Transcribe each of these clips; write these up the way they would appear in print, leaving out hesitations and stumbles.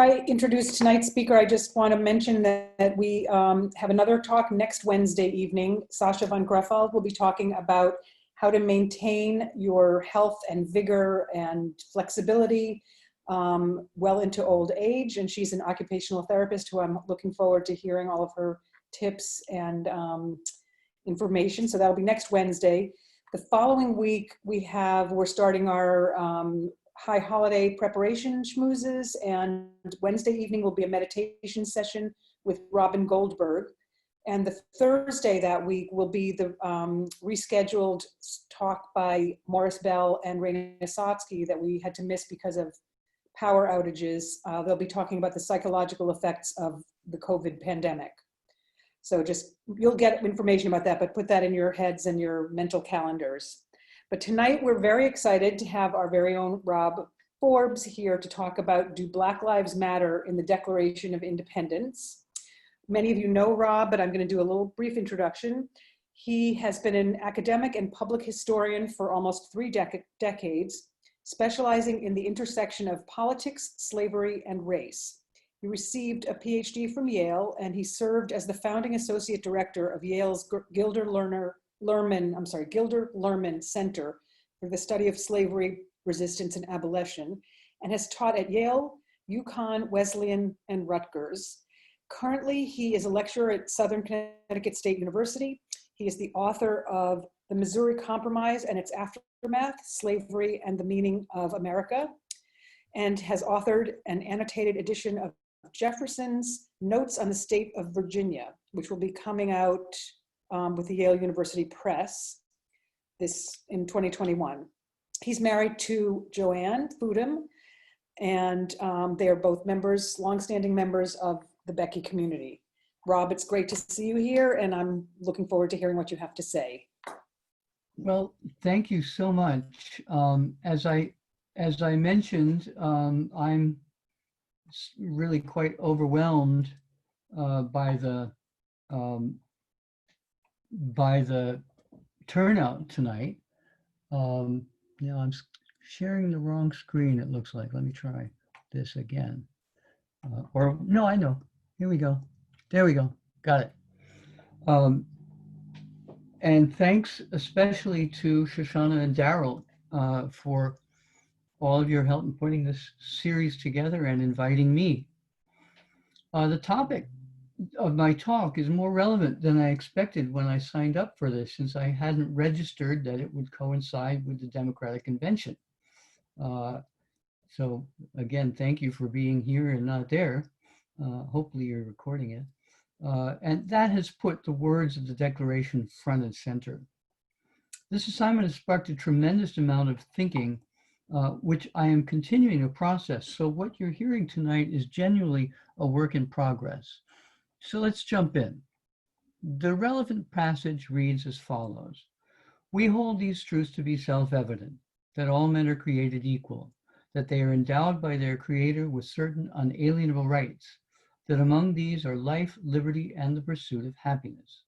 I introduce tonight's speaker, I just want to mention that we have another talk next Wednesday evening. Sasha von Greffeld will be talking about how to maintain your health and vigor and flexibility well into old age. And she's an occupational therapist who I'm looking forward to hearing all of her tips and information. So that'll be next Wednesday. The following week, we're starting our high holiday preparation schmoozes, and Wednesday evening will be a meditation session with Robin Goldberg. And the Thursday that week will be the rescheduled talk by Morris Bell and Raina Sotsky that we had to miss because of power outages. They'll be talking about the psychological effects of the COVID pandemic. So you'll get information about that, but put that in your heads and your mental calendars. But tonight we're very excited to have our very own Rob Forbes here to talk about, do Black Lives Matter in the Declaration of Independence? Many of you know Rob, but I'm going to do a little brief introduction. He has been an academic and public historian for almost 3 decades, specializing in the intersection of politics, slavery, and race. He received a PhD from Yale, and he served as the founding associate director of Yale's Gilder Lehrman Center for the Study of Slavery, Resistance, and Abolition, and has taught at Yale, UConn, Wesleyan, and Rutgers. Currently, he is a lecturer at Southern Connecticut State University. He is the author of The Missouri Compromise and Its Aftermath, Slavery and the Meaning of America, and has authored an annotated edition of Jefferson's Notes on the State of Virginia, which will be coming out with the Yale University Press in 2021. He's married to Joanne Fudum, and they are both longstanding members of the Becky community. Rob, it's great to see you here, and I'm looking forward to hearing what you have to say. Well, thank you so much. As I mentioned, I'm really quite overwhelmed by the turnout tonight. I'm sharing the wrong screen, it looks like. Let me try this again. No, I know. Here we go. There we go. Got it. And thanks especially to Shoshana and Daryl for all of your help in putting this series together and inviting me. The topic of my talk is more relevant than I expected when I signed up for this, since I hadn't registered that it would coincide with the Democratic Convention. So again, thank you for being here and not there. Hopefully you're recording it. And that has put the words of the Declaration front and center. This assignment has sparked a tremendous amount of thinking, which I am continuing to process. So what you're hearing tonight is genuinely a work in progress. So let's jump in. The relevant passage reads as follows. We hold these truths to be self-evident, that all men are created equal, that they are endowed by their Creator with certain unalienable rights, that among these are life, liberty, and the pursuit of happiness.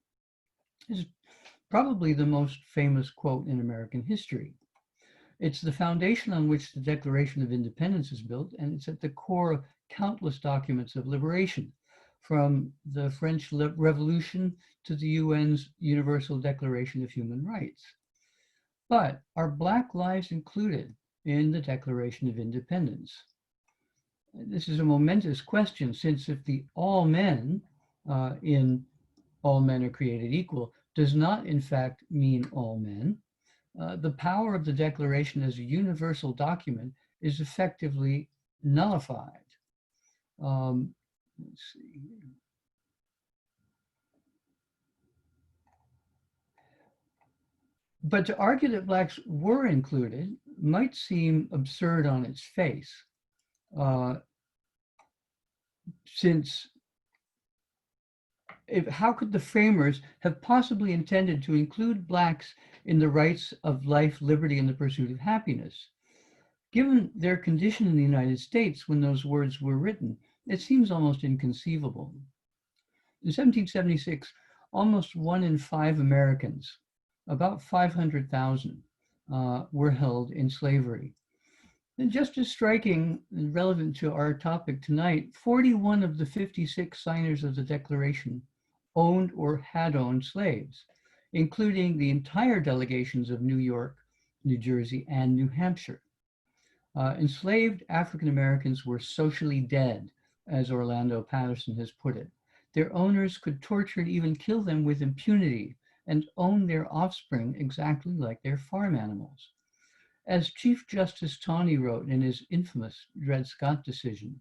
This is probably the most famous quote in American history. It's the foundation on which the Declaration of Independence is built, and it's at the core of countless documents of liberation, from the French Revolution to the UN's Universal Declaration of Human Rights. But are Black lives included in the Declaration of Independence? This is a momentous question, since if the all men in all men are created equal does not in fact mean all men, the power of the Declaration as a universal document is effectively nullified. Let's see. But to argue that Blacks were included might seem absurd on its face, since how could the framers have possibly intended to include Blacks in the rights of life, liberty, and the pursuit of happiness? Given their condition in the United States when those words were written, it seems almost inconceivable. In 1776, almost 1 in 5 Americans, about 500,000, were held in slavery. And just as striking and relevant to our topic tonight, 41 of the 56 signers of the Declaration owned or had owned slaves, including the entire delegations of New York, New Jersey, and New Hampshire. Enslaved African Americans were socially dead, as Orlando Patterson has put it. Their owners could torture and even kill them with impunity and own their offspring exactly like their farm animals. As Chief Justice Taney wrote in his infamous Dred Scott decision,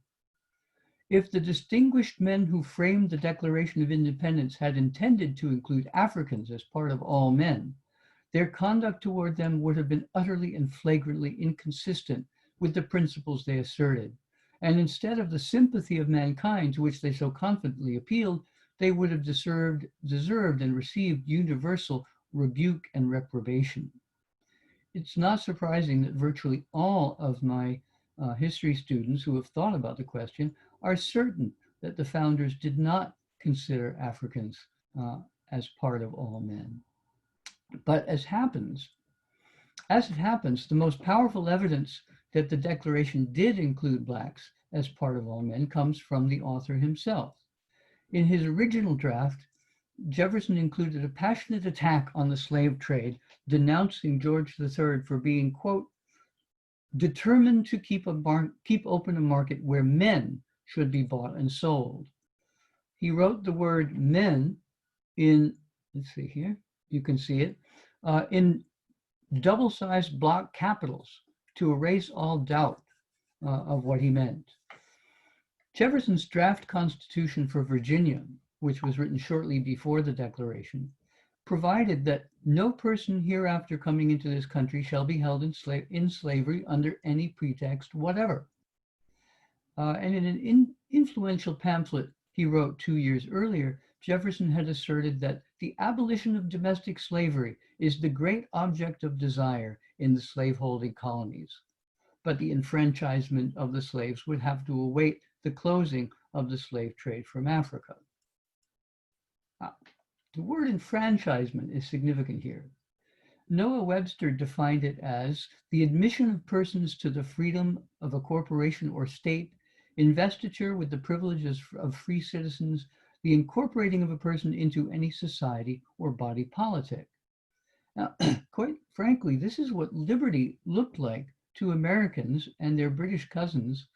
if the distinguished men who framed the Declaration of Independence had intended to include Africans as part of all men, their conduct toward them would have been utterly and flagrantly inconsistent with the principles they asserted. And instead of the sympathy of mankind to which they so confidently appealed, they would have deserved and received universal rebuke and reprobation. It's not surprising that virtually all of my history students who have thought about the question are certain that the founders did not consider Africans as part of all men. But as it happens, the most powerful evidence that the Declaration did include Blacks as part of all men comes from the author himself. In his original draft, Jefferson included a passionate attack on the slave trade, denouncing George III for being, quote, determined to keep open a market where men should be bought and sold. He wrote the word men in, let's see here, you can see it, in double-sized block capitals to erase all doubt of what he meant. Jefferson's draft constitution for Virginia, which was written shortly before the Declaration, provided that no person hereafter coming into this country shall be held in slavery under any pretext whatever. And in an influential pamphlet he wrote 2 years earlier, Jefferson had asserted that the abolition of domestic slavery is the great object of desire in the slaveholding colonies, but the enfranchisement of the slaves would have to await the closing of the slave trade from Africa. The word enfranchisement is significant here. Noah Webster defined it as the admission of persons to the freedom of a corporation or state, investiture with the privileges of free citizens, the incorporating of a person into any society or body politic. Now, quite frankly, this is what liberty looked like to Americans and their British cousins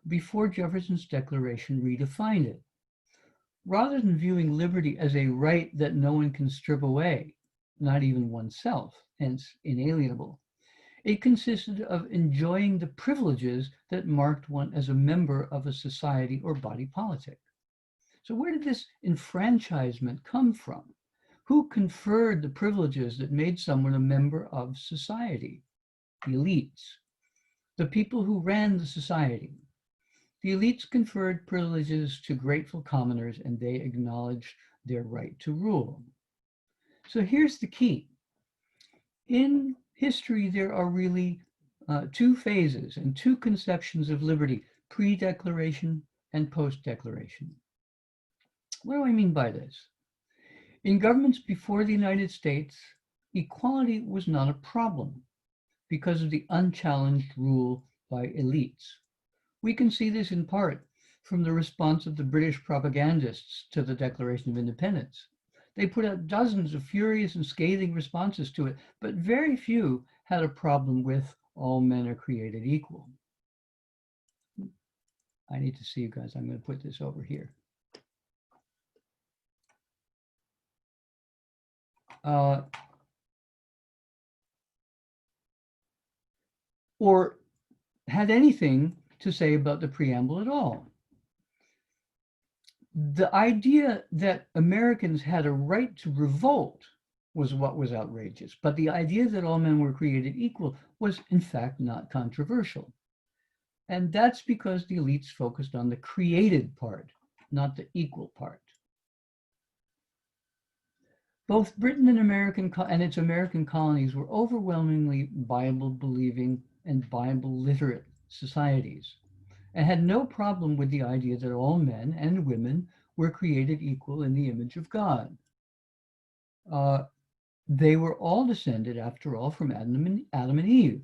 before Jefferson's Declaration redefined it. Rather than viewing liberty as a right that no one can strip away, not even oneself, hence inalienable, it consisted of enjoying the privileges that marked one as a member of a society or body politic. So where did this enfranchisement come from? Who conferred the privileges that made someone a member of society? The elites, the people who ran the society. The elites conferred privileges to grateful commoners, and they acknowledged their right to rule. So here's the key. In history, there are really two phases and two conceptions of liberty, pre-declaration and post-declaration. What do I mean by this? In governments before the United States, equality was not a problem because of the unchallenged rule by elites. We can see this in part from the response of the British propagandists to the Declaration of Independence. They put out dozens of furious and scathing responses to it, but very few had a problem with all men are created equal. I need to see you guys. I'm going to put this over here. Or had anything to say about the preamble at all. The idea that Americans had a right to revolt was what was outrageous, but the idea that all men were created equal was in fact not controversial. And that's because the elites focused on the created part, not the equal part. Both Britain and its American colonies were overwhelmingly Bible-believing and Bible-literate societies, and had no problem with the idea that all men and women were created equal in the image of God. They were all descended, after all, from Adam and Eve.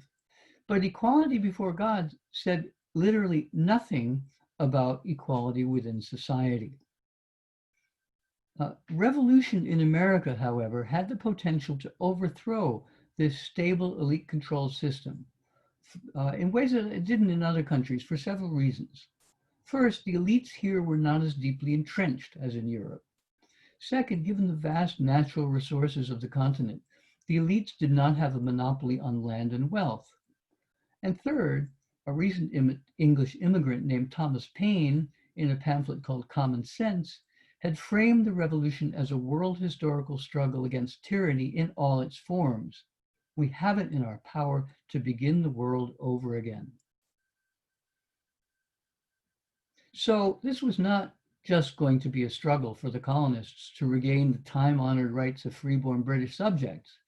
But equality before God said literally nothing about equality within society. Revolution in America, however, had the potential to overthrow this stable elite control system in ways that it didn't in other countries for several reasons. First, the elites here were not as deeply entrenched as in Europe. Second, given the vast natural resources of the continent, the elites did not have a monopoly on land and wealth. And third, a recent English immigrant named Thomas Paine, in a pamphlet called Common Sense, had framed the revolution as a world historical struggle against tyranny in all its forms. We have it in our power to begin the world over again. So this was not just going to be a struggle for the colonists to regain the time-honored rights of freeborn British subjects.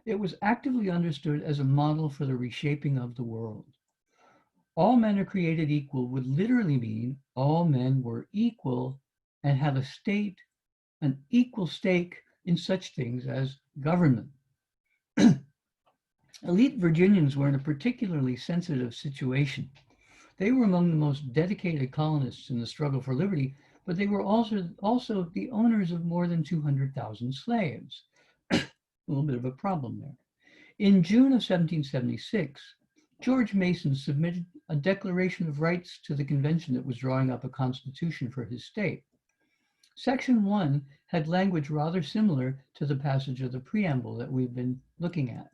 It was actively understood as a model for the reshaping of the world. All men are created equal would literally mean all men were equal and had an equal stake in such things as government. Elite Virginians were in a particularly sensitive situation. They were among the most dedicated colonists in the struggle for liberty, but they were also the owners of more than 200,000 slaves. A little bit of a problem there. In June of 1776, George Mason submitted a Declaration of Rights to the convention that was drawing up a constitution for his state. Section 1 had language rather similar to the passage of the preamble that we've been looking at.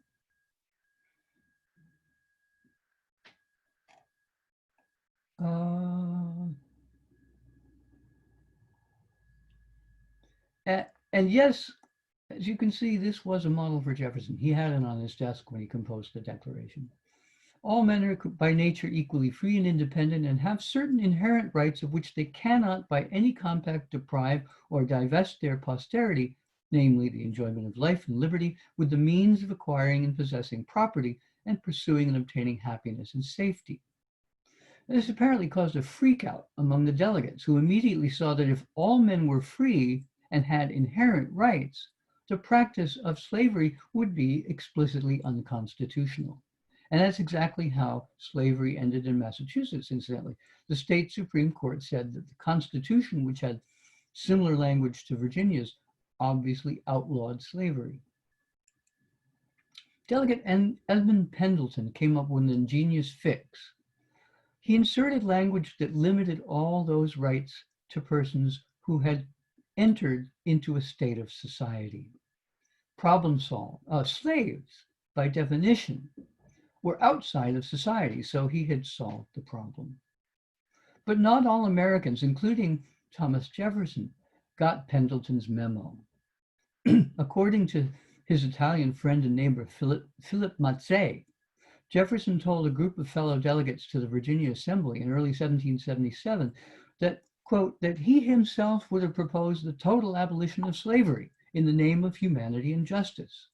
And yes, as you can see, this was a model for Jefferson. He had it on his desk when he composed the Declaration. All men are by nature equally free and independent and have certain inherent rights of which they cannot by any compact deprive or divest their posterity, namely the enjoyment of life and liberty with the means of acquiring and possessing property and pursuing and obtaining happiness and safety. This apparently caused a freak out among the delegates who immediately saw that if all men were free and had inherent rights, the practice of slavery would be explicitly unconstitutional. And that's exactly how slavery ended in Massachusetts, incidentally. The state Supreme Court said that the Constitution, which had similar language to Virginia's, obviously outlawed slavery. Delegate Edmund Pendleton came up with an ingenious fix. He inserted language that limited all those rights to persons who had entered into a state of society. Slaves, by definition, were outside of society, so he had solved the problem. But not all Americans, including Thomas Jefferson, got Pendleton's memo. According to his Italian friend and neighbor, Philip Mazzei, Jefferson told a group of fellow delegates to the Virginia Assembly in early 1777 that, quote, that he himself would have proposed the total abolition of slavery in the name of humanity and justice.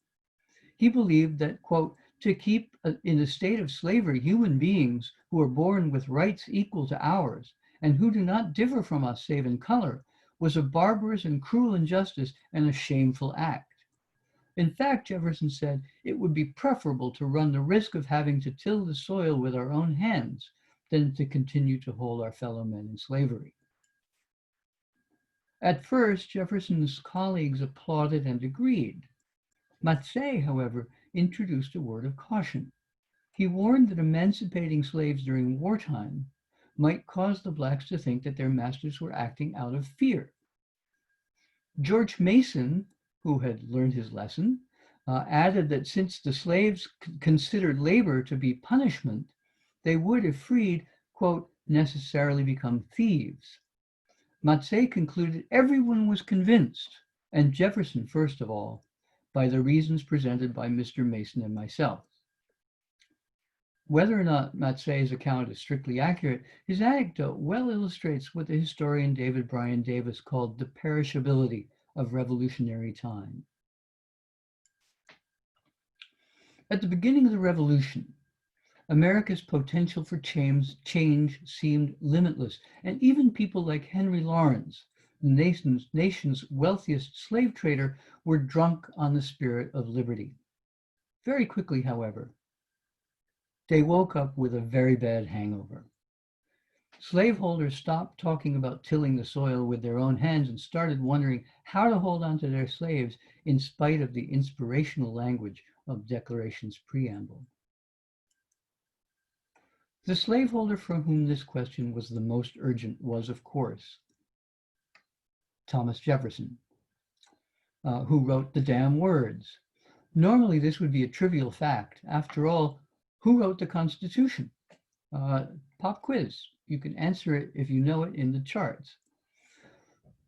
He believed that, quote, to keep in a state of slavery human beings who are born with rights equal to ours and who do not differ from us save in color was a barbarous and cruel injustice and a shameful act. In fact, Jefferson said, it would be preferable to run the risk of having to till the soil with our own hands than to continue to hold our fellow men in slavery. At first, Jefferson's colleagues applauded and agreed. Mazzei, however, introduced a word of caution. He warned that emancipating slaves during wartime might cause the blacks to think that their masters were acting out of fear. George Mason, who had learned his lesson, added that since the slaves considered labor to be punishment, they would, if freed, quote, necessarily become thieves. Mazzei concluded everyone was convinced, and Jefferson first of all, by the reasons presented by Mr. Mason and myself. Whether or not Mazzei's account is strictly accurate, his anecdote well illustrates what the historian David Bryan Davis called the perishability of revolutionary time. At the beginning of the revolution, America's potential for change seemed limitless, and even people like Henry Lawrence, the nation's wealthiest slave trader, were drunk on the spirit of liberty. Very quickly, however, they woke up with a very bad hangover. Slaveholders stopped talking about tilling the soil with their own hands and started wondering how to hold on to their slaves in spite of the inspirational language of Declaration's preamble. The slaveholder for whom this question was the most urgent was, of course, Thomas Jefferson, who wrote the damn words. Normally, this would be a trivial fact. After all, who wrote the Constitution? Pop quiz. You can answer it if you know it in the charts.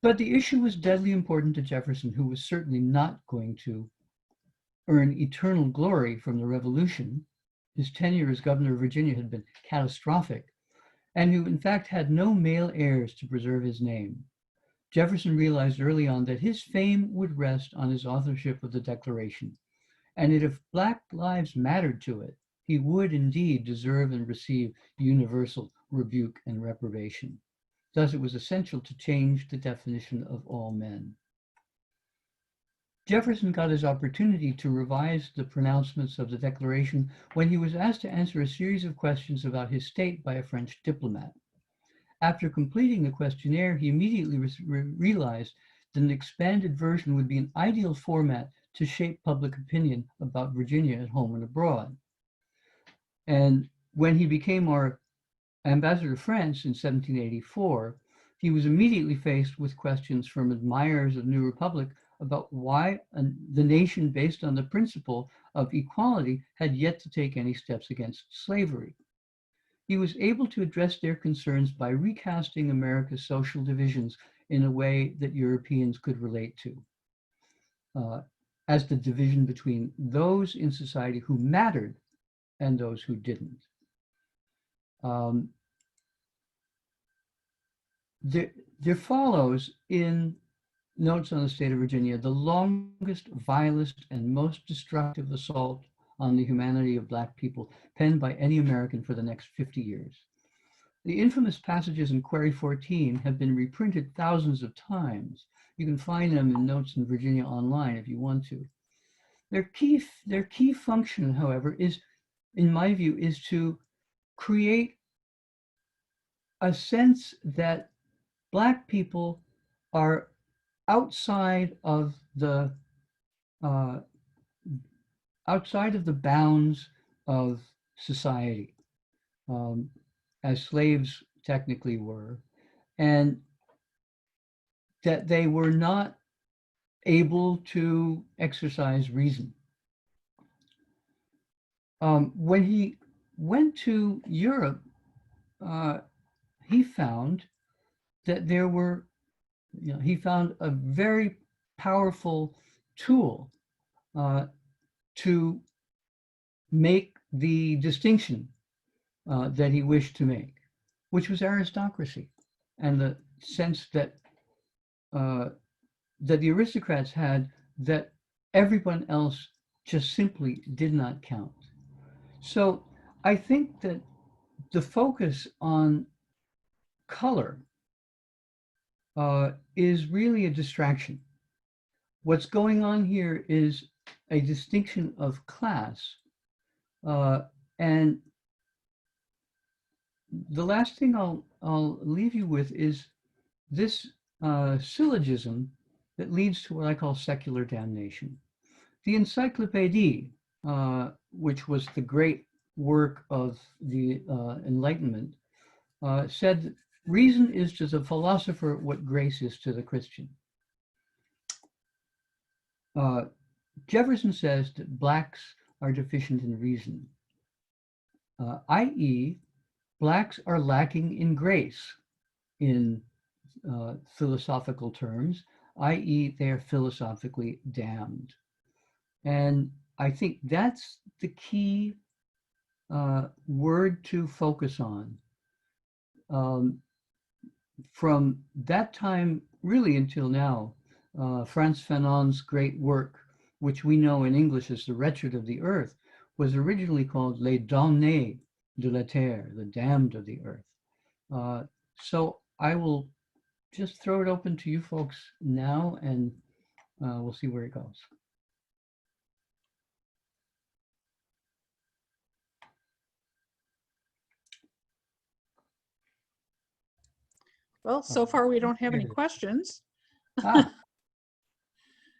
But the issue was deadly important to Jefferson, who was certainly not going to earn eternal glory from the Revolution. His tenure as governor of Virginia had been catastrophic, and who in fact had no male heirs to preserve his name. Jefferson realized early on that his fame would rest on his authorship of the Declaration, and that if Black lives mattered to it, he would indeed deserve and receive universal rebuke and reprobation. Thus, it was essential to change the definition of all men. Jefferson got his opportunity to revise the pronouncements of the Declaration when he was asked to answer a series of questions about his state by a French diplomat. After completing the questionnaire, he immediately realized that an expanded version would be an ideal format to shape public opinion about Virginia at home and abroad. And when he became our ambassador to France in 1784, he was immediately faced with questions from admirers of New Republic about why the nation based on the principle of equality had yet to take any steps against slavery. He was able to address their concerns by recasting America's social divisions in a way that Europeans could relate to, as the division between those in society who mattered and those who didn't. There follows in Notes on the State of Virginia the longest, vilest, and most destructive assault on the humanity of Black people penned by any American for the next 50 years. The infamous passages in Query 14 have been reprinted thousands of times. You can find them in Notes in Virginia online if you want to. Their key function, however, is, in my view, is to create a sense that Black people are outside of the bounds of society, as slaves technically were, and that they were not able to exercise reason. When he went to Europe, he found that he found a very powerful tool to make the distinction that he wished to make, which was aristocracy, and the sense that that the aristocrats had that everyone else just simply did not count. So I think that the focus on color is really a distraction. What's going on here is a distinction of class. And the last thing I'll leave you with is this syllogism that leads to what I call secular damnation. The Encyclopédie, which was the great work of the Enlightenment, said that reason is to the philosopher what grace is to the Christian. Jefferson says that Blacks are deficient in reason, i.e., Blacks are lacking in grace in philosophical terms, i.e., they are philosophically damned. And I think that's the key word to focus on. From that time, really until now, Frantz Fanon's great work, which we know in English as The Wretched of the Earth, was originally called Les Damnés de la Terre, the damned of the earth. So I will just throw it open to you folks now, and we'll see where it goes. Well, so far we don't have any Here it is. questions. Ah, put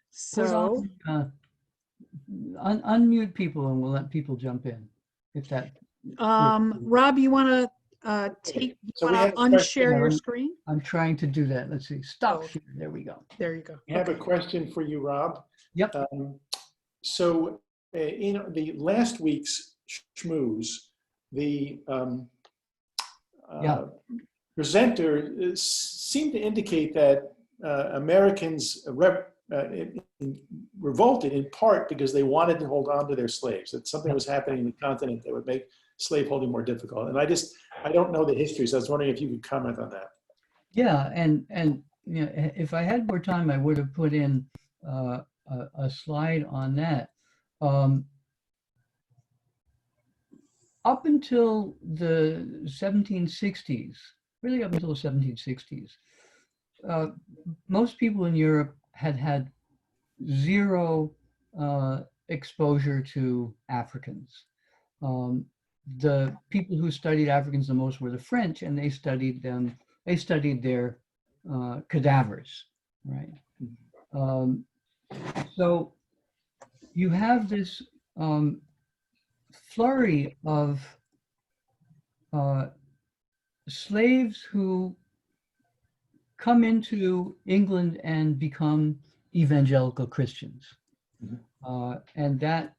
So, on, unmute people and we'll let people jump in. If that, Rob, you want to So we have a question. unshare your screen? I'm trying to do that. Let's see. Stop Oh. share. There we go. There you go. We have a question for you, Rob. Yep. So in the last week's schmooze, the presenter seemed to indicate that Americans revolted in part because they wanted to hold on to their slaves, that something was happening in the continent that would make slaveholding more difficult. And I don't know the history, so I was wondering if you could comment on that. Yeah, and you know, if I had more time, I would have put in a slide on that. Up until the 1760s, really up until the 1760s, most people in Europe had zero exposure to Africans. The people who studied Africans the most were the French, and they studied them. They studied their cadavers, right? So you have this flurry of slaves who come into England and become evangelical Christians, and that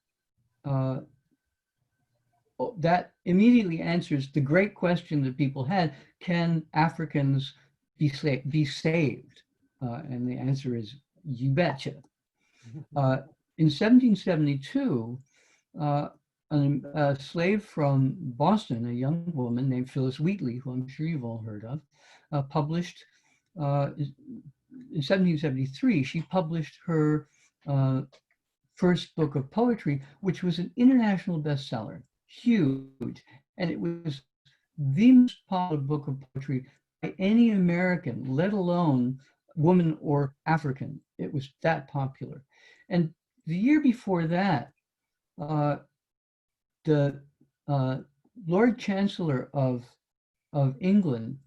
immediately answers the great question that people had: can Africans be saved? And the answer is, you betcha. In 1772, a slave from Boston, a young woman named Phyllis Wheatley, who I'm sure you've all heard of, published, in 1773, she published her first book of poetry, which was an international bestseller, huge. And it was the most popular book of poetry by any American, let alone woman or African. It was that popular. And the year before that, the Lord Chancellor of England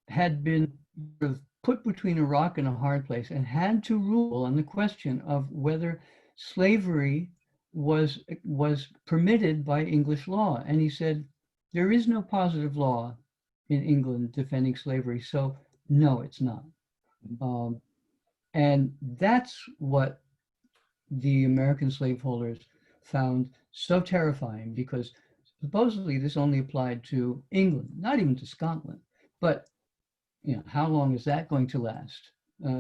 had been sort of put between a rock and a hard place and had to rule on the question of whether slavery was permitted by English law. And he said, there is no positive law in England defending slavery, so no, it's not. And that's what the American slaveholders found so terrifying, because supposedly this only applied to England, not even to Scotland. But you know, how long is that going to last?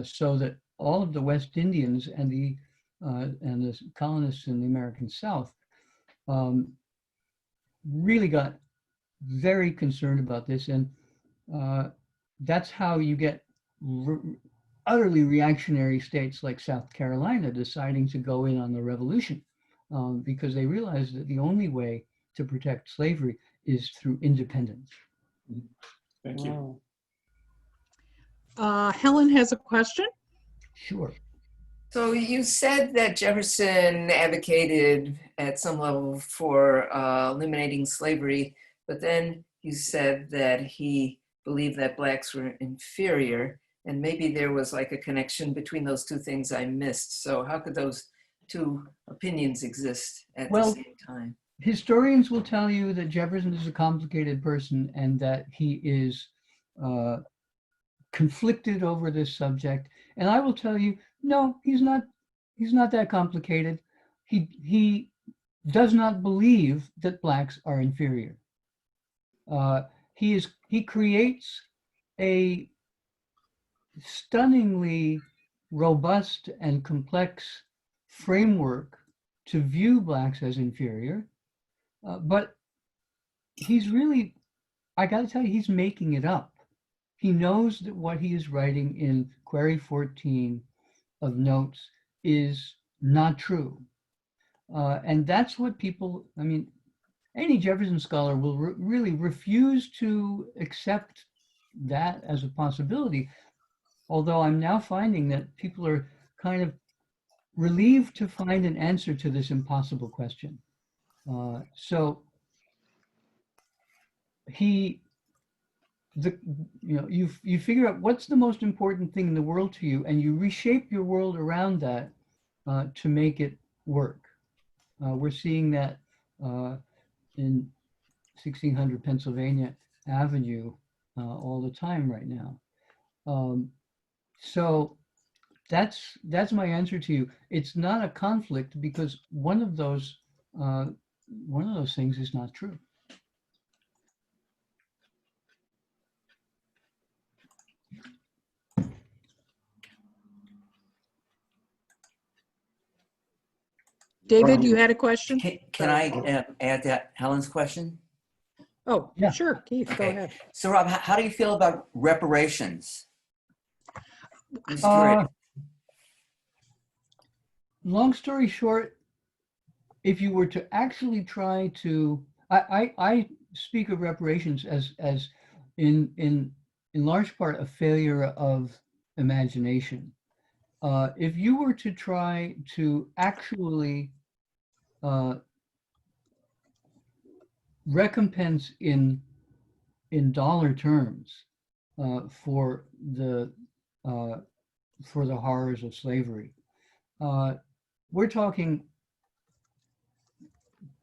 So that all of the West Indians and the colonists in the American South really got very concerned about this, and that's how you get utterly reactionary states like South Carolina deciding to go in on the revolution, because they realized that the only way to protect slavery is through independence. Thank you. Helen has a question. Sure. So you said that Jefferson advocated at some level for eliminating slavery, but then you said that he believed that Blacks were inferior, and maybe there was like a connection between those two things I missed. So how could those two opinions exist at the same time? Historians will tell you that Jefferson is a complicated person and that he is conflicted over this subject. And I will tell you, no, he's not that complicated. He does not believe that Blacks are inferior. He creates a stunningly robust and complex framework to view Blacks as inferior, but he's really, I got to tell you, he's making it up. He knows that what he is writing in Query 14 of Notes is not true. And that's what people, I mean, any Jefferson scholar will really refuse to accept that as a possibility. Although I'm now finding that people are kind of relieved to find an answer to this impossible question. So he the, you figure out what's the most important thing in the world to you, and you reshape your world around that to make it work. We're seeing that in 1600 Pennsylvania Avenue all the time right now. So that's my answer to you. It's not a conflict because one of those things is not true. David, you had a question? Can I add to Helen's question? Oh, Yeah. sure, Keith, go Okay. ahead. So Rob, how do you feel about reparations? I'm just Uh, curious. Long story short, if you were to actually try to, I speak of reparations as in large part a failure of imagination. If you were to try to actually recompense in dollar terms for the horrors of slavery, we're talking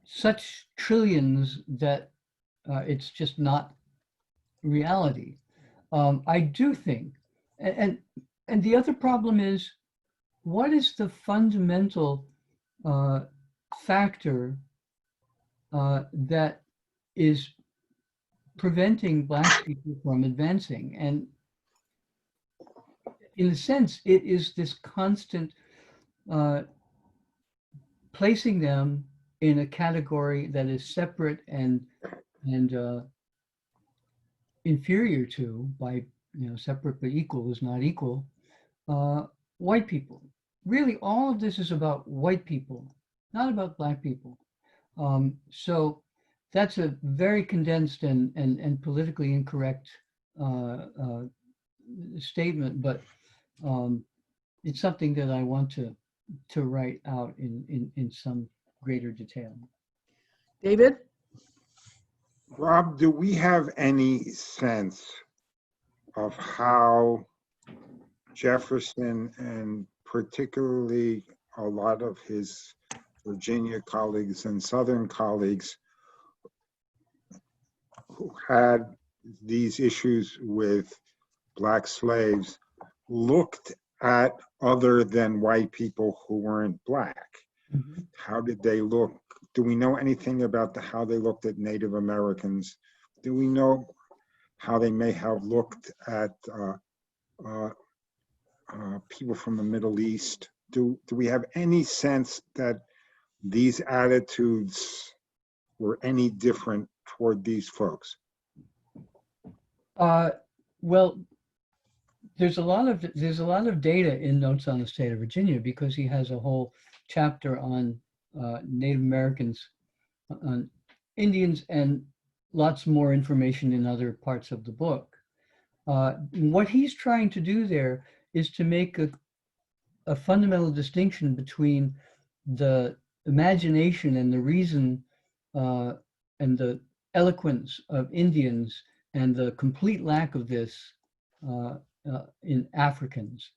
such trillions that it's just not reality. I do think, and the other problem is, what is the fundamental factor that is preventing Black people from advancing? And in a sense, it is this constant placing them in a category that is separate and inferior to, by separate but equal is not equal, white people. Really, all of this is about white people, not about Black people. So that's a very condensed and politically incorrect statement, but it's something that I want to write out in some greater detail. David? Rob, do we have any sense of how Jefferson, and particularly a lot of his Virginia colleagues and Southern colleagues who had these issues with Black slaves, looked at other than white people who weren't Black? Mm-hmm. How did they look? Do we know anything about how they looked at Native Americans? Do we know how they may have looked at people from the Middle East? Do we have any sense that these attitudes were any different toward these folks? Well, there's a lot of data in Notes on the State of Virginia, because he has a whole chapter on Native Americans, on Indians, and lots more information in other parts of the book. What he's trying to do there is to make a fundamental distinction between the imagination and the reason and the eloquence of Indians and the complete lack of this in Africans.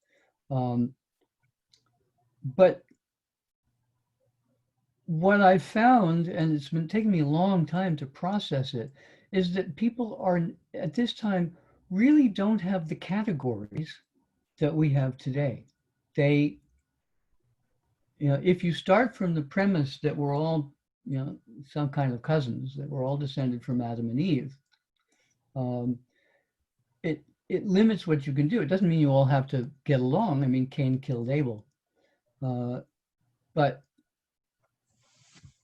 But what I've found, and it's been taking me a long time to process it, is that people are at this time really don't have the categories that we have today. They, if you start from the premise that we're all, some kind of cousins, that we're all descended from Adam and Eve, it limits what you can do. It doesn't mean you all have to get along. I mean, Cain killed Abel, but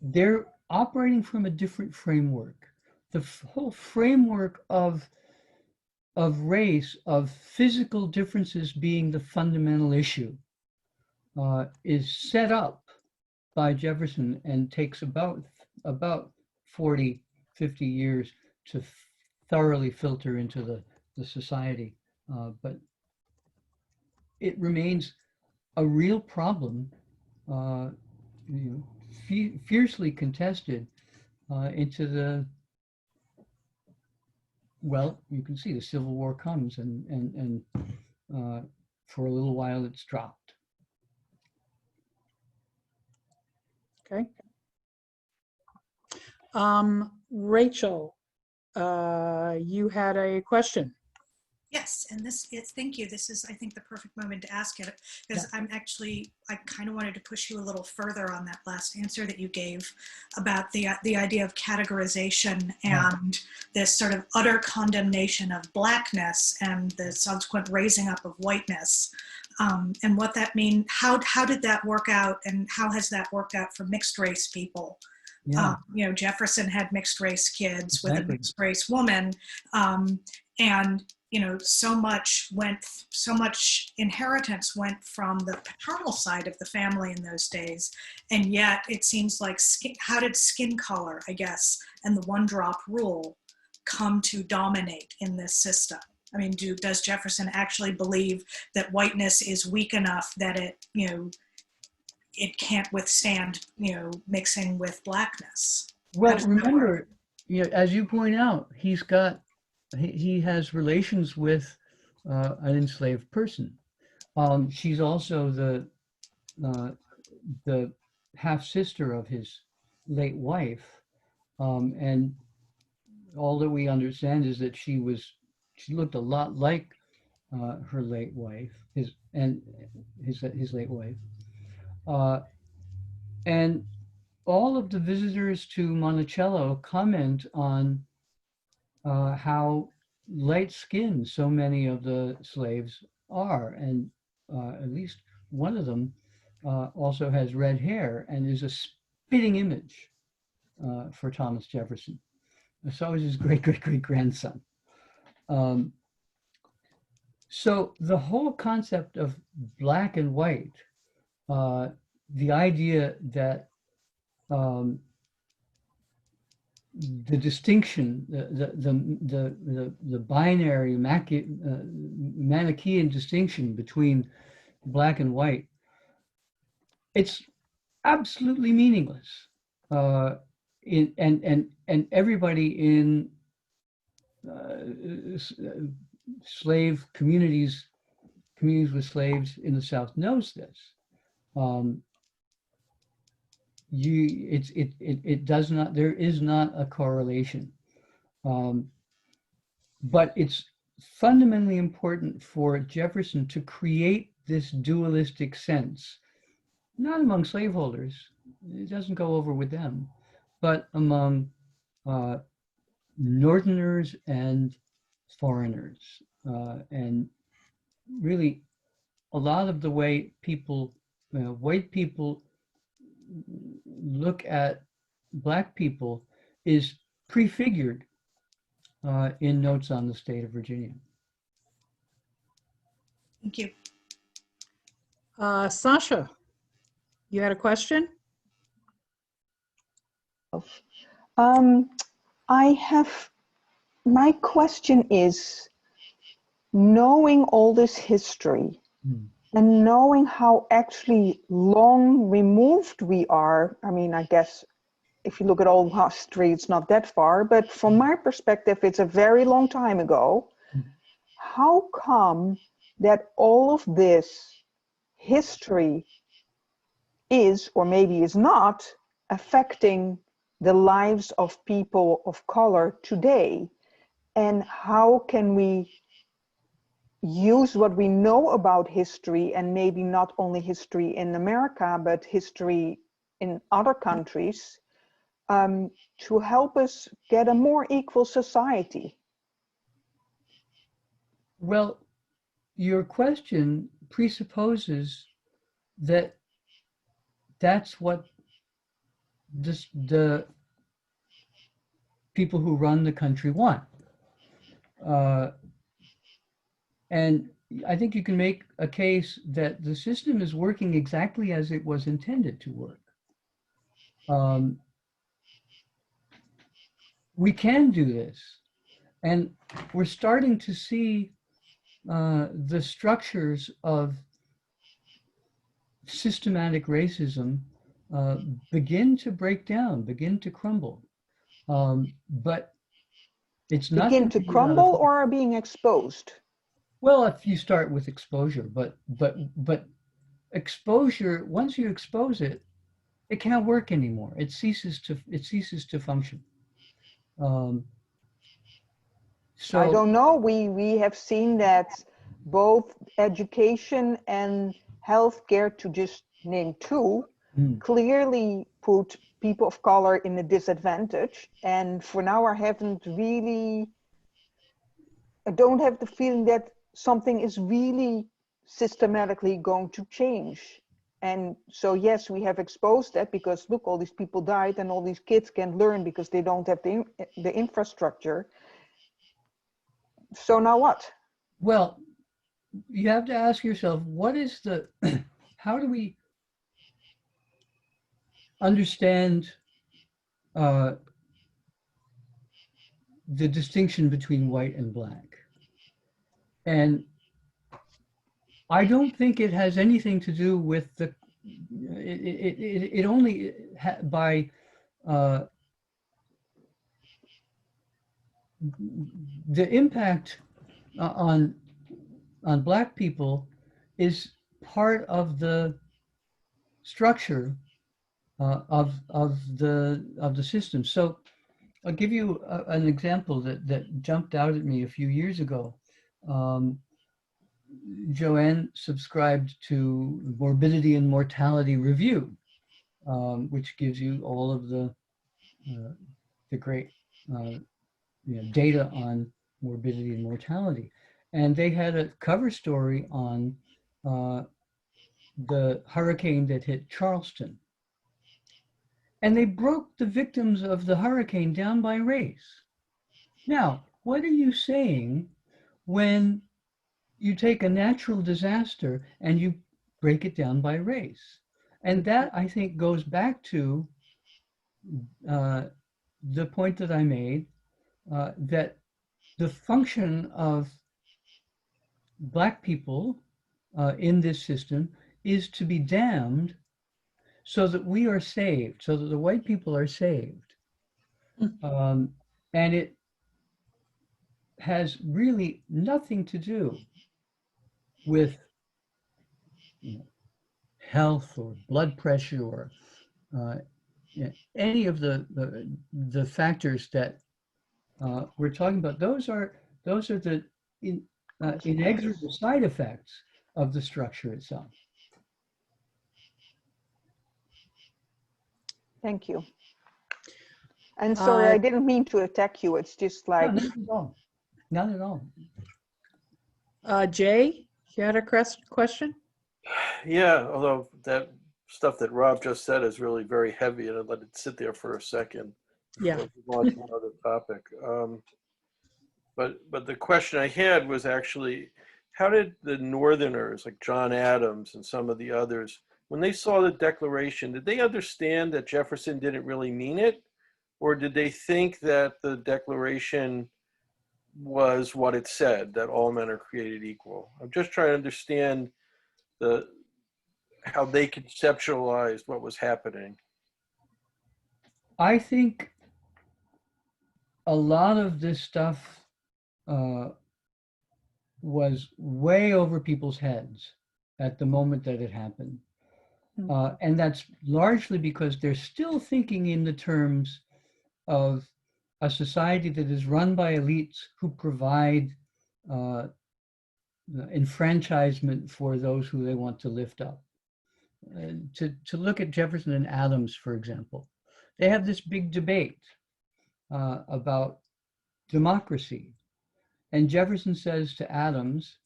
they're operating from a different framework. The whole framework of race, of physical differences being the fundamental issue, is set up by Jefferson and takes about 40, 50 years to thoroughly filter into the society. But it remains a real problem, fiercely contested into the well, you can see the Civil War comes and for a little while it's dropped. Okay. Rachel, you had a question. Yes, and thank you. This is, I think, the perfect moment to ask it, because I kind of wanted to push you a little further on that last answer that you gave about the idea of categorization and this sort of utter condemnation of Blackness and the subsequent raising up of whiteness, and what that means. How did that work out, and how has that worked out for mixed race people? Yeah, Jefferson had mixed race kids with a exactly. mixed race woman, and so much inheritance went from the paternal side of the family in those days, and yet it seems like how did skin color, I guess, and the one drop rule come to dominate in this system? I mean, does Jefferson actually believe that whiteness is weak enough that it can't withstand, mixing with Blackness? Well, remember, as you point out, he has relations with an enslaved person. She's also the half sister of his late wife, and all that we understand is that she looked a lot like her late wife, his late wife, and all of the visitors to Monticello comment on how light-skinned so many of the slaves are, and at least one of them also has red hair and is a spitting image for Thomas Jefferson. So is his great-great-great-grandson. So the whole concept of black and white, the idea that the distinction, the binary Manichaean distinction between black and white, it's absolutely meaningless. And everybody in slave communities with slaves in the South knows this. It does not, there is not a correlation. But it's fundamentally important for Jefferson to create this dualistic sense, not among slaveholders, it doesn't go over with them, but among Northerners and foreigners. And really, a lot of the way white people look at Black people is prefigured in Notes on the State of Virginia. Thank you. Sasha, you had a question? My question is, knowing all this history and knowing how actually long removed we are, I mean, I guess if you look at all history, it's not that far, but from my perspective, it's a very long time ago. How come that all of this history is, or maybe is not, affecting the lives of people of color today? And how can we use what we know about history, and maybe not only history in America, but history in other countries, to help us get a more equal society? Well, your question presupposes that that's what the people who run the country want. And I think you can make a case that the system is working exactly as it was intended to work. We can do this. And we're starting to see the structures of systematic racism begin to break down, begin to crumble. But It's not Begin going to to be about a, crumble or are being exposed? well, if you start with exposure, but exposure, once you expose it, it can't work anymore. It ceases to function. Um, I so don't know. We have seen that both education and healthcare, to just name two, mm, clearly put people of color in a disadvantage. And for now, I don't have the feeling that something is really systematically going to change. And so, yes, we have exposed that because look, all these people died and all these kids can't learn because they don't have the infrastructure. So now what? well, you have to ask yourself, what is the, how do we understand uh, the distinction between white and black? And I don't think it has anything to do with the, it only by the impact on black people is part of the structure of the system. So I'll give you an example that jumped out at me a few years ago. Joanne subscribed to Morbidity and Mortality Review, which gives you all of the great data on morbidity and mortality. And they had a cover story on the hurricane that hit Charleston. And they broke the victims of the hurricane down by race. Now, what are you saying when you take a natural disaster and you break it down by race? And that, I think, goes back to the point that I made, that the function of Black people in this system is to be damned so that we are saved, so that the white people are saved. And it has really nothing to do with health or blood pressure or any of the factors that we're talking about. Those are the inexorable side effects of the structure itself. Thank you. And sorry, I didn't mean to attack you. It's just like, No, not at all. Not at all. Jay, you had a question? Yeah, although that stuff that Rob just said is really very heavy, and I'd let it sit there for a second. Yeah. Before we go on to another topic. But the question I had was actually, how did the Northerners like John Adams and some of the others, when they saw the Declaration, did they understand that Jefferson didn't really mean it? Or did they think that the Declaration was what it said, that all men are created equal? I'm just trying to understand how they conceptualized what was happening. I think a lot of this stuff was way over people's heads at the moment that it happened. And that's largely because they're still thinking in the terms of a society that is run by elites who provide enfranchisement for those who they want to lift up. To look at Jefferson and Adams, for example, they have this big debate about democracy. And Jefferson says to Adams,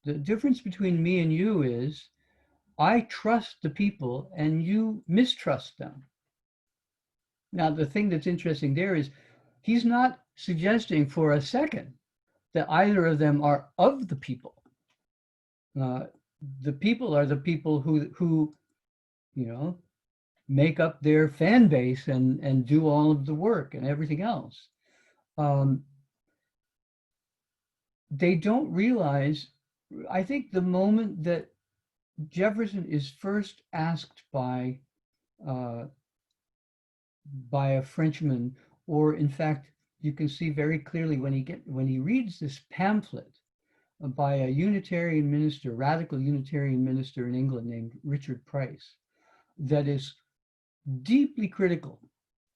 the difference between me and you is I trust the people and you mistrust them. Now, the thing that's interesting there is he's not suggesting for a second that either of them are of the people. The people are the people who make up their fan base and do all of the work and everything else. They don't realize, I think the moment that Jefferson is first asked by a Frenchman, or in fact, you can see very clearly when he reads this pamphlet by a Unitarian minister, radical Unitarian minister in England named Richard Price, that is deeply critical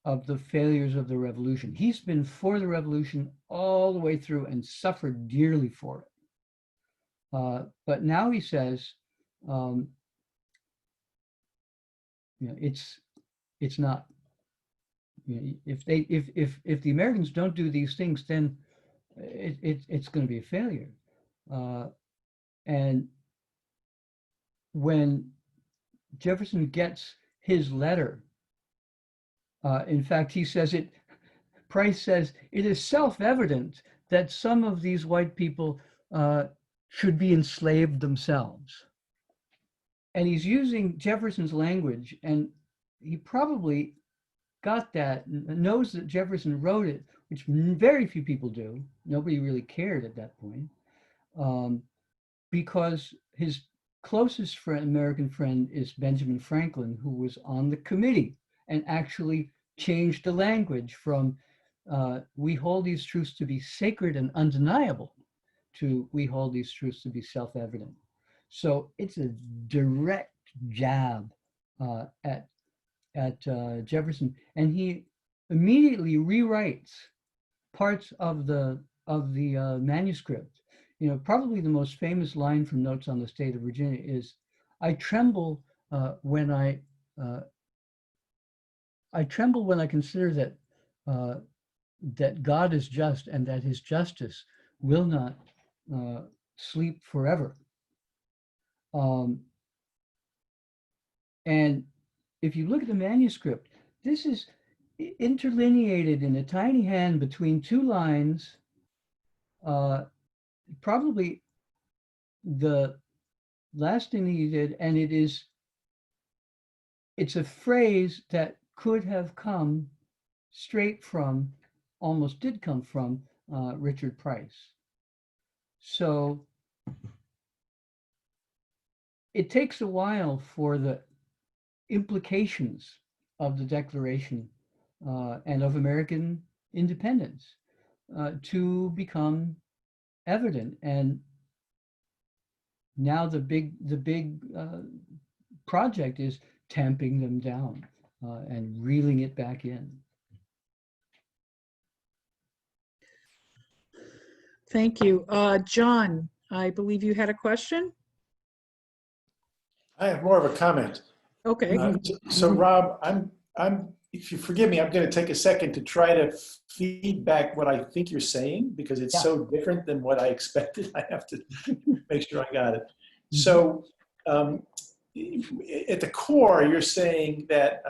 of the failures of the revolution. He's been for the revolution all the way through and suffered dearly for it. But now he says, it's not. If the Americans don't do these things, then it's going to be a failure. And when Jefferson gets his letter, in fact, he says it. Price says it is self-evident that some of these white people should be enslaved themselves. And he's using Jefferson's language, and he probably got that, knows that Jefferson wrote it, which very few people do. Nobody really cared at that point, because his closest American friend is Benjamin Franklin, who was on the committee and actually changed the language from we hold these truths to be sacred and undeniable to we hold these truths to be self-evident. So it's a direct jab at Jefferson, and he immediately rewrites parts of the manuscript. Probably the most famous line from Notes on the State of Virginia is, "I tremble when I consider that God is just and that His justice will not sleep forever." And if you look at the manuscript, this is interlineated in a tiny hand between two lines, probably the last thing he did, and it's a phrase that could have come straight from, almost did come from, Richard Price. So it takes a while for the implications of the Declaration and of American independence to become evident. And now the big project is tamping them down and reeling it back in. Thank you. John, I believe you had a question? I have more of a comment. Okay. So Rob, if you forgive me, I'm going to take a second to try to feedback what I think you're saying, because it's so different than what I expected. I have to make sure I got it. So at the core, you're saying that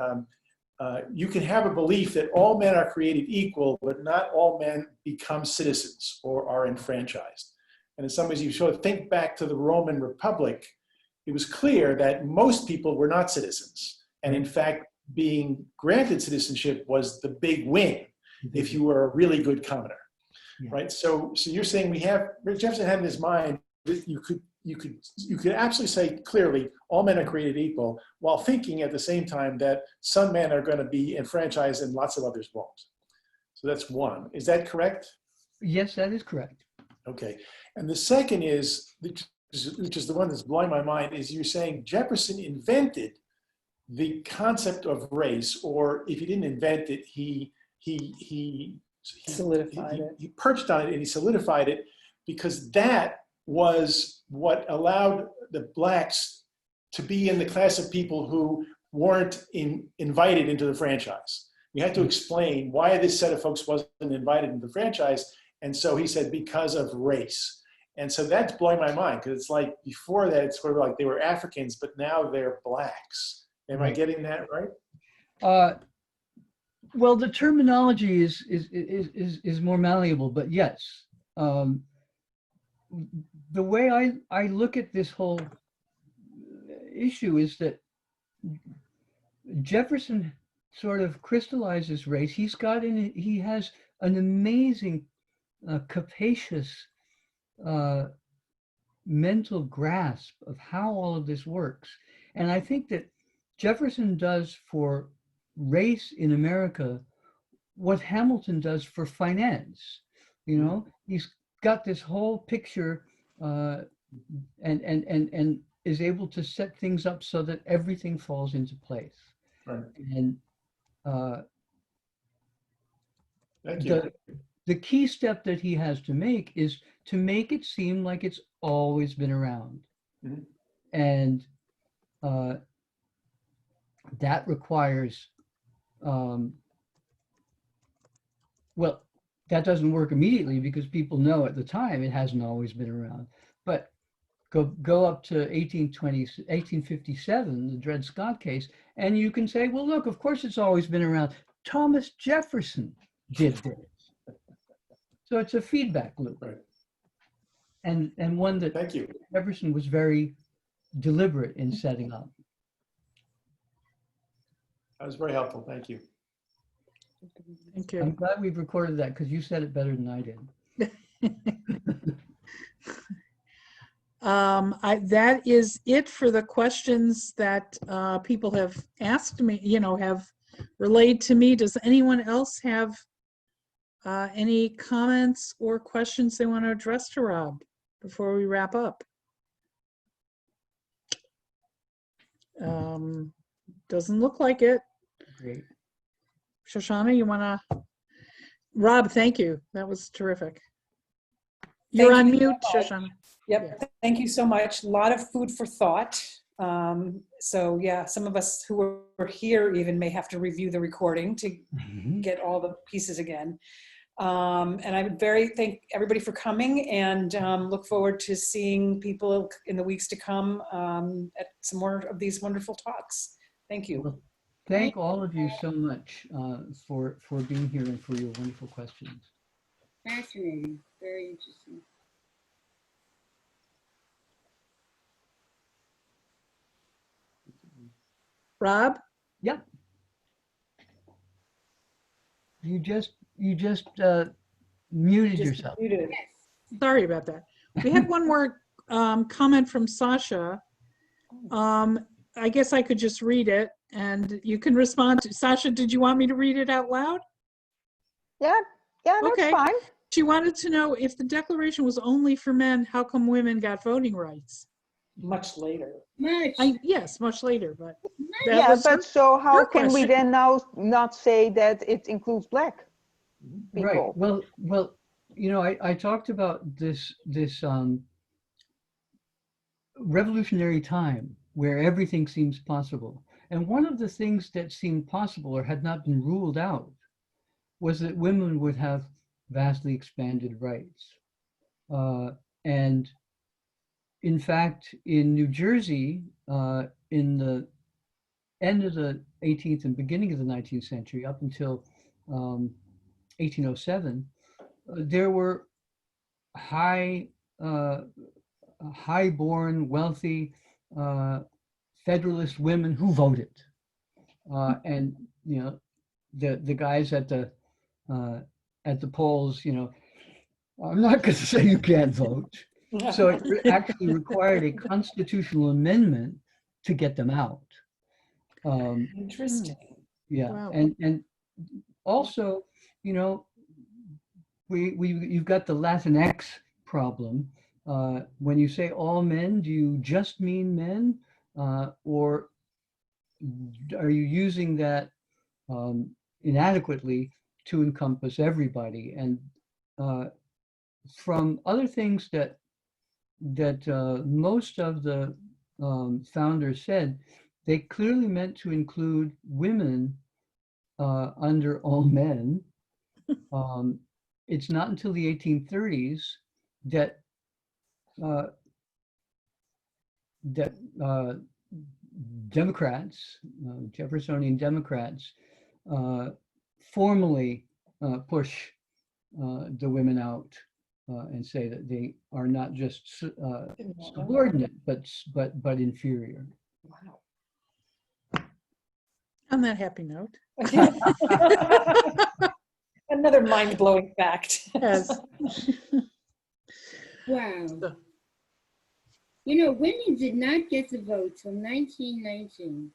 you can have a belief that all men are created equal, but not all men become citizens or are enfranchised. And in some ways, you sort of think back to the Roman Republic. It was clear that most people were not citizens. And in fact, being granted citizenship was the big win if you were a really good commoner, right? So you're saying Jefferson had in his mind that you could absolutely say clearly all men are created equal, while thinking at the same time that some men are going to be enfranchised and lots of others won't. So that's one. Is that correct? Yes, that is correct. Okay. And the second is, which is the one that's blowing my mind, is you're saying Jefferson invented the concept of race, or if he didn't invent it, he solidified it. He perched on it and he solidified it, because that was what allowed the blacks to be in the class of people who weren't invited into the franchise. You had to explain why this set of folks wasn't invited into the franchise. And so he said, because of race. And so that's blowing my mind, because it's like before that, it's sort of like they were Africans, but now they're blacks. Am I getting that right? Well, the terminology is more malleable, but yes. The way I look at this whole issue is that Jefferson sort of crystallizes race. He has an amazing, capacious mental grasp of how all of this works. And I think that Jefferson does for race in America what Hamilton does for finance. You know, he's got this whole picture and is able to set things up so that everything falls into place. Right. And Thank you. the key step that he has to make is to make it seem like it's always been around. Mhm. And that requires, well, that doesn't work immediately because people know at the time it hasn't always been around. But go up to 1857, the Dred Scott case, and you can say, well, look, of course it's always been around. Thomas Jefferson did this. So it's a feedback loop. Right. And one that Thank you. Jefferson was very deliberate in setting up. That was very helpful. Thank you. Thank I'm you. glad we've recorded that because you said it better than I did. That is it for the questions that people have asked me, have relayed to me. Does anyone else have any comments or questions they want to address to Rob before we wrap up? Doesn't look like it. Great. Shoshana, you want to? Rob, thank you. That was terrific. You're on mute, Shoshana. Yep. Yeah. Thank you so much. A lot of food for thought. So yeah, some of us who were here even may have to review the recording to get all the pieces again. And I would thank everybody for coming, and look forward to seeing people in the weeks to come at some more of these wonderful talks. Thank you. Well, thank all of you so much for being here and for your wonderful questions. Fascinating, very interesting. Rob? Yep. You just muted yourself. Muted. Sorry about that. We had one more comment from Sasha. I guess I could just read it and you can respond to. Sasha, did you want me to read it out loud? Yeah, that's Okay. fine. She wanted to know, if the Declaration was only for men, how come women got voting rights? Much later. Yes, much later, but that Yeah, was but so how your can we question. then now not say that it includes black people? Right. Well, I talked about this revolutionary time where everything seems possible. And one of the things that seemed possible or had not been ruled out was that women would have vastly expanded rights. And in fact, in New Jersey, in the end of the 18th and beginning of the 19th century, up until 1807, there were high-born, wealthy Federalist women who voted, and the guys at the polls, I'm not going to say you can't vote. So it actually required a constitutional amendment to get them out. Interesting. Yeah, Wow. and also, you've got the Latinx problem. When you say all men, do you just mean men, or are you using that inadequately to encompass everybody? And from other things that most of the founders said, they clearly meant to include women under all men. It's not until the 1830s that Democrats, Jeffersonian Democrats, formally push the women out and say that they are not just subordinate, but inferior. Wow. On that happy note. Another mind-blowing fact. Yes. Wow. Women did not get the vote till 1919.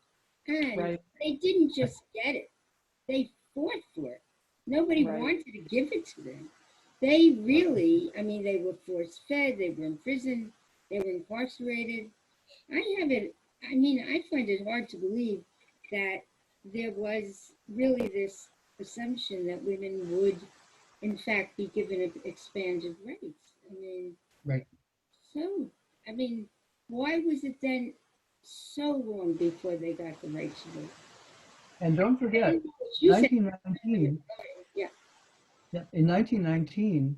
And Right. they didn't just get it. They fought for it. Nobody Right. wanted to give it to them. They really, I mean, they were force fed, they were in prison, they were incarcerated. I find it hard to believe that there was really this assumption that women would, in fact, be given expanded rights. I mean, Right. so, I mean, why was it then so long before they got the right to vote? And don't forget, You said, 1919, yeah, yeah, in 1919,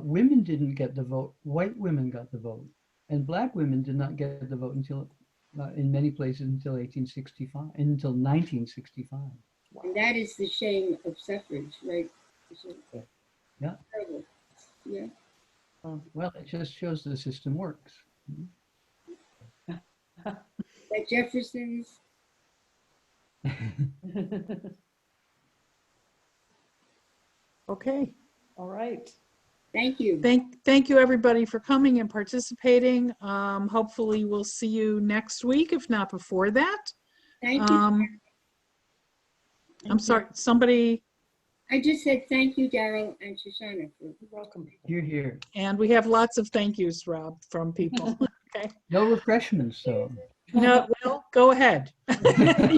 women didn't get the vote. White women got the vote. And black women did not get the vote until, in many places, until 1865, until 1965. and that is the shame of suffrage, right? Yeah. Terrible. Yeah. Well, it just shows the system works. That Jefferson's. Okay. All right. Thank you. Thank you, everybody, for coming and participating. Hopefully, we'll see you next week, if not before that. Thank you. I'm sorry, somebody, I just said thank you, Daryl and Shoshana. You're welcome. You're here. and we have lots of thank yous, Rob, from people. Okay. No refreshments, though. No, well, go ahead.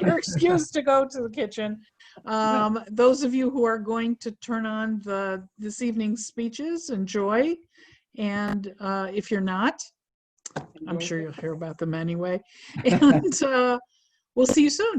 You're excused to go to the kitchen. Those of you who are going to turn on this evening's speeches, enjoy. And if you're not, I'm sure you'll hear about them anyway. And we'll see you soon.